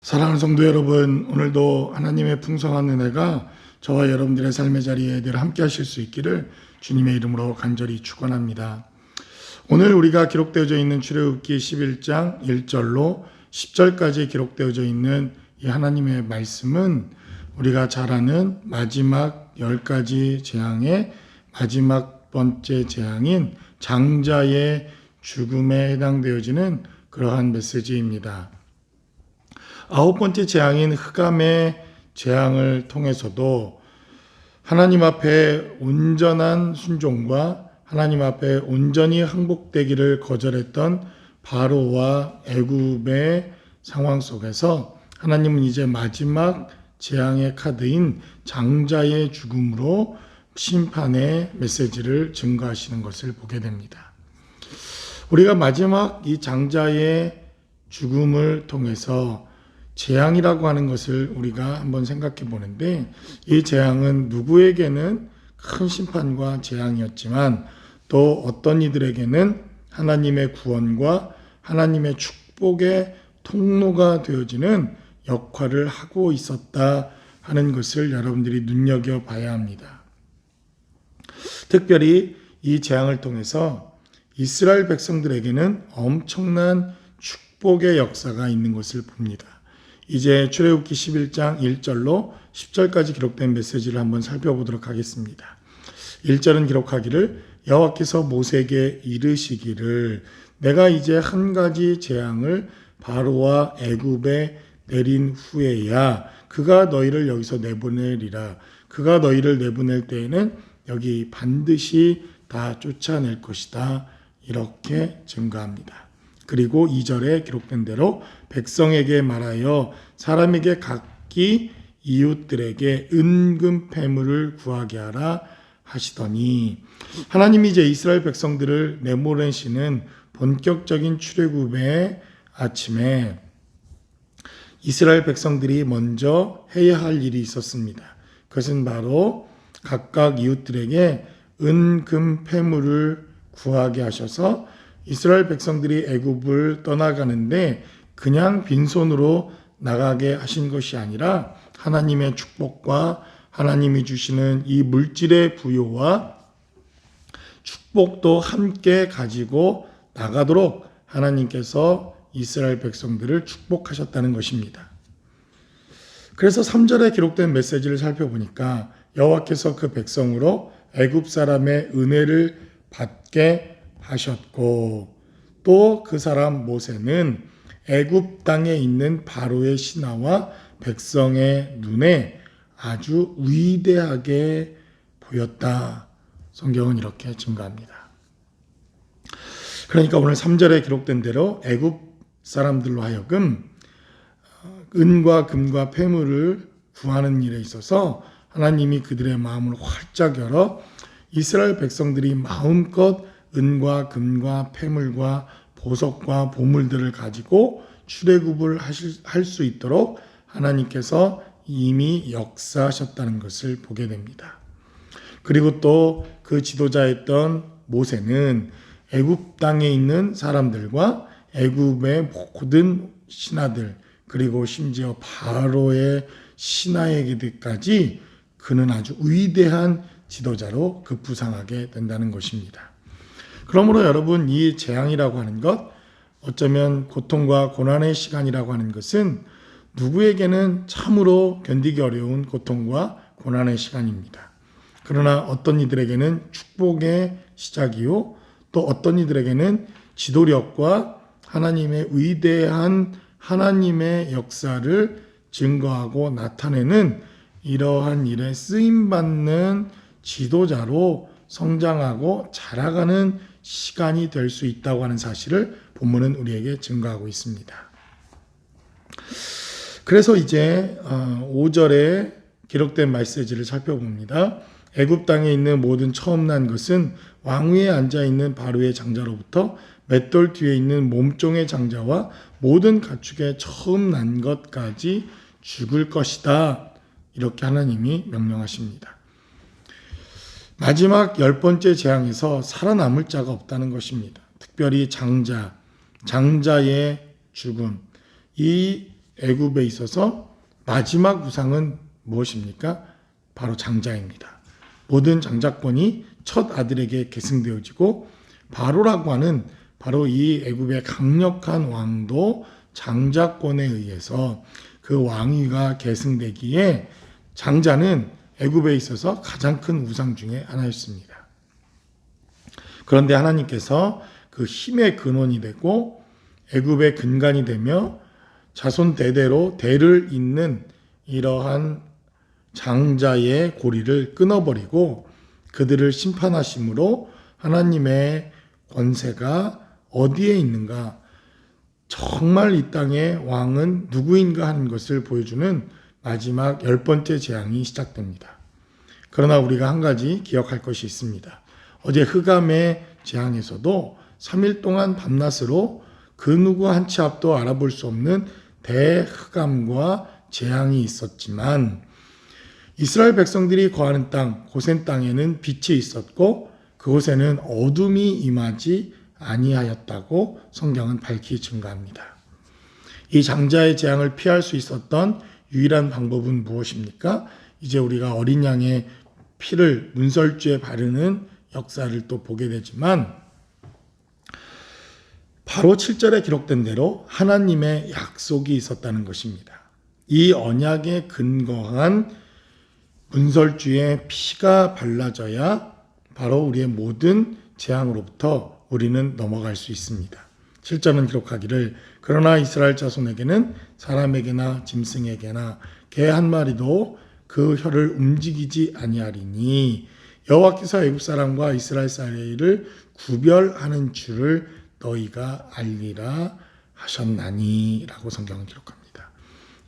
사랑하는 성도 여러분, 오늘도 하나님의 풍성한 은혜가 저와 여러분들의 삶의 자리에 늘 함께 하실 수 있기를 주님의 이름으로 간절히 축원합니다. 오늘 우리가 기록되어져 있는 출애굽기 11장 1절로 10절까지 기록되어져 있는 이 하나님의 말씀은 우리가 잘 아는 마지막 10가지 재앙의 마지막 번째 재앙인 장자의 죽음에 해당되어지는 그러한 메시지입니다. 아홉 번째 재앙인 흑암의 재앙을 통해서도 하나님 앞에 온전한 순종과 하나님 앞에 온전히 항복되기를 거절했던 바로와 애굽의 상황 속에서 하나님은 이제 마지막 재앙의 카드인 장자의 죽음으로 심판의 메시지를 증거하시는 것을 보게 됩니다. 우리가 마지막 이 장자의 죽음을 통해서 재앙이라고 하는 것을 우리가 한번 생각해 보는데, 이 재앙은 누구에게는 큰 심판과 재앙이었지만 또 어떤 이들에게는 하나님의 구원과 하나님의 축복의 통로가 되어지는 역할을 하고 있었다 하는 것을 여러분들이 눈여겨봐야 합니다. 특별히 이 재앙을 통해서 이스라엘 백성들에게는 엄청난 축복의 역사가 있는 것을 봅니다. 이제 출애굽기 11장 1절로 10절까지 기록된 메시지를 한번 살펴보도록 하겠습니다. 1절은 기록하기를 여호와께서 모세에게 이르시기를 내가 이제 한 가지 재앙을 바로와 애굽에 내린 후에야 그가 너희를 여기서 내보내리라. 그가 너희를 내보낼 때에는 여기 반드시 다 쫓아낼 것이다. 이렇게 증거합니다. 그리고 2절에 기록된 대로 백성에게 말하여 사람에게 각기 이웃들에게 은금 패물을 구하게 하라 하시더니, 하나님이 이제 이스라엘 백성들을 내보내시는 본격적인 출애굽의 아침에 이스라엘 백성들이 먼저 해야 할 일이 있었습니다. 그것은 바로 각각 이웃들에게 은금 패물을 구하게 하셔서 이스라엘 백성들이 애굽을 떠나가는데 그냥 빈손으로 나가게 하신 것이 아니라 하나님의 축복과 하나님이 주시는 이 물질의 부요와 축복도 함께 가지고 나가도록 하나님께서 이스라엘 백성들을 축복하셨다는 것입니다. 그래서 3절에 기록된 메시지를 살펴보니까 여호와께서 그 백성으로 애굽 사람의 은혜를 받게 하셨고, 또 그 사람 모세는 애굽 땅에 있는 바로의 신하와 백성의 눈에 아주 위대하게 보였다. 성경은 이렇게 증거합니다. 그러니까 오늘 3절에 기록된 대로 애굽 사람들로 하여금 은과 금과 폐물을 구하는 일에 있어서 하나님이 그들의 마음을 활짝 열어 이스라엘 백성들이 마음껏 은과 금과 폐물과 보석과 보물들을 가지고 출애굽을 할 수 있도록 하나님께서 이미 역사하셨다는 것을 보게 됩니다. 그리고 또 그 지도자였던 모세는 애굽 땅에 있는 사람들과 애굽의 모든 신하들, 그리고 심지어 바로의 신하에게까지 그는 아주 위대한 지도자로 급부상하게 된다는 것입니다. 그러므로 여러분, 이 재앙이라고 하는 것, 어쩌면 고통과 고난의 시간이라고 하는 것은 누구에게는 참으로 견디기 어려운 고통과 고난의 시간입니다. 그러나 어떤 이들에게는 축복의 시작이요, 또 어떤 이들에게는 지도력과 하나님의 위대한 하나님의 역사를 증거하고 나타내는 이러한 일에 쓰임받는 지도자로 성장하고 자라가는 시간이 될 수 있다고 하는 사실을 본문은 우리에게 증거하고 있습니다. 그래서 이제 5절에 기록된 메시지를 살펴봅니다. 애굽 땅에 있는 모든 처음 난 것은 왕위에 앉아있는 바로의 장자로부터 맷돌 뒤에 있는 몸종의 장자와 모든 가축의 처음 난 것까지 죽을 것이다. 이렇게 하나님이 명령하십니다. 마지막 10번째 재앙에서 살아남을 자가 없다는 것입니다. 특별히 장자의 죽음. 이 애굽에 있어서 마지막 우상은 무엇입니까? 바로 장자입니다. 모든 장자권이 첫 아들에게 계승되어지고 바로라고 하는 바로 이 애굽의 강력한 왕도 장자권에 의해서 그 왕위가 계승되기에 장자는 애굽에 있어서 가장 큰 우상 중에 하나였습니다. 그런데 하나님께서 그 힘의 근원이 되고 애굽의 근간이 되며 자손 대대로 대를 잇는 이러한 장자의 고리를 끊어버리고 그들을 심판하심으로 하나님의 권세가 어디에 있는가, 정말 이 땅의 왕은 누구인가 하는 것을 보여주는 마지막 10번째 재앙이 시작됩니다. 그러나 우리가 한 가지 기억할 것이 있습니다. 어제 흑암의 재앙에서도 3일 동안 밤낮으로 그 누구 한 치 앞도 알아볼 수 없는 대흑암과 재앙이 있었지만 이스라엘 백성들이 거하는 땅, 고센 땅에는 빛이 있었고 그곳에는 어둠이 임하지 아니하였다고 성경은 밝히 증거합니다. 이 장자의 재앙을 피할 수 있었던 유일한 방법은 무엇입니까? 이제 우리가 어린 양의 피를 문설주에 바르는 역사를 또 보게 되지만 바로 7절에 기록된 대로 하나님의 약속이 있었다는 것입니다. 이 언약에 근거한 문설주에 피가 발라져야 바로 우리의 모든 재앙으로부터 우리는 넘어갈 수 있습니다. 7절은 기록하기를 그러나 이스라엘 자손에게는 사람에게나 짐승에게나 개 한 마리도 그 혀를 움직이지 아니하리니 여호와께서 애굽 사람과 이스라엘 사이를 구별하는 줄을 너희가 알리라 하셨나니 라고 성경은 기록합니다.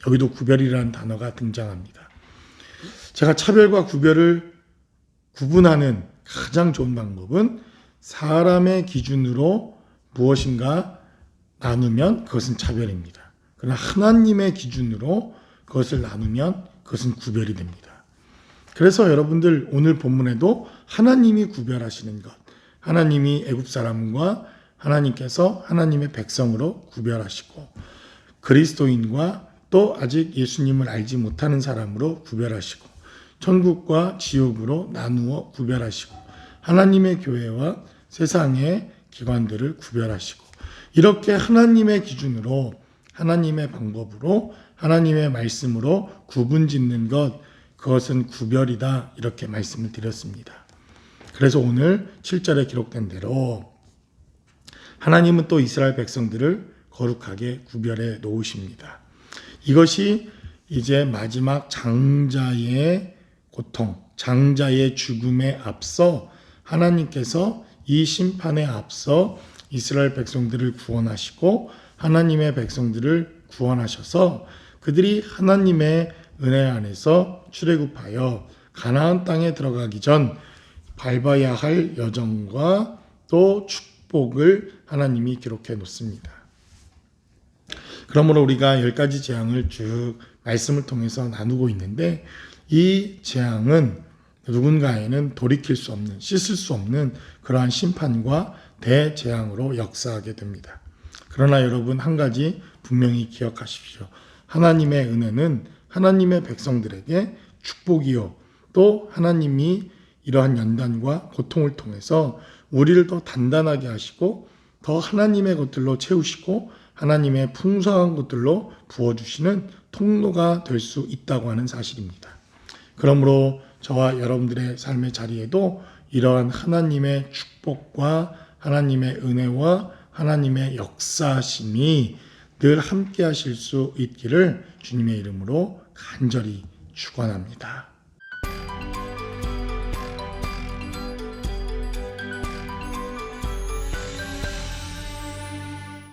여기도 구별이라는 단어가 등장합니다. 제가 차별과 구별을 구분하는 가장 좋은 방법은 사람의 기준으로 무엇인가 나누면 그것은 차별입니다. 그러나 하나님의 기준으로 그것을 나누면 그것은 구별이 됩니다. 그래서 여러분들 오늘 본문에도 하나님이 구별하시는 것, 하나님이 애굽 사람과 하나님께서 하나님의 백성으로 구별하시고 그리스도인과 또 아직 예수님을 알지 못하는 사람으로 구별하시고 천국과 지옥으로 나누어 구별하시고 하나님의 교회와 세상의 기관들을 구별하시고 이렇게 하나님의 기준으로 하나님의 방법으로 하나님의 말씀으로 구분짓는 것, 그것은 구별이다 이렇게 말씀을 드렸습니다. 그래서 오늘 7절에 기록된 대로 하나님은 또 이스라엘 백성들을 거룩하게 구별해 놓으십니다. 이것이 이제 마지막 장자의 고통, 장자의 죽음에 앞서 하나님께서 이 심판에 앞서 이스라엘 백성들을 구원하시고 하나님의 백성들을 구원하셔서 그들이 하나님의 은혜 안에서 출애굽하여 가나안 땅에 들어가기 전 밟아야 할 여정과 또 축복을 하나님이 기록해 놓습니다. 그러므로 우리가 10가지 재앙을 쭉 말씀을 통해서 나누고 있는데 이 재앙은 누군가에는 돌이킬 수 없는, 씻을 수 없는 그러한 심판과 대재앙으로 역사하게 됩니다. 그러나 여러분 한 가지 분명히 기억하십시오. 하나님의 은혜는 하나님의 백성들에게 축복이요. 또 하나님이 이러한 연단과 고통을 통해서 우리를 더 단단하게 하시고 더 하나님의 것들로 채우시고 하나님의 풍성한 것들로 부어주시는 통로가 될 수 있다고 하는 사실입니다. 그러므로 저와 여러분들의 삶의 자리에도 이러한 하나님의 축복과 하나님의 은혜와 하나님의 역사심이 늘 함께 하실 수 있기를 주님의 이름으로 간절히 축원합니다.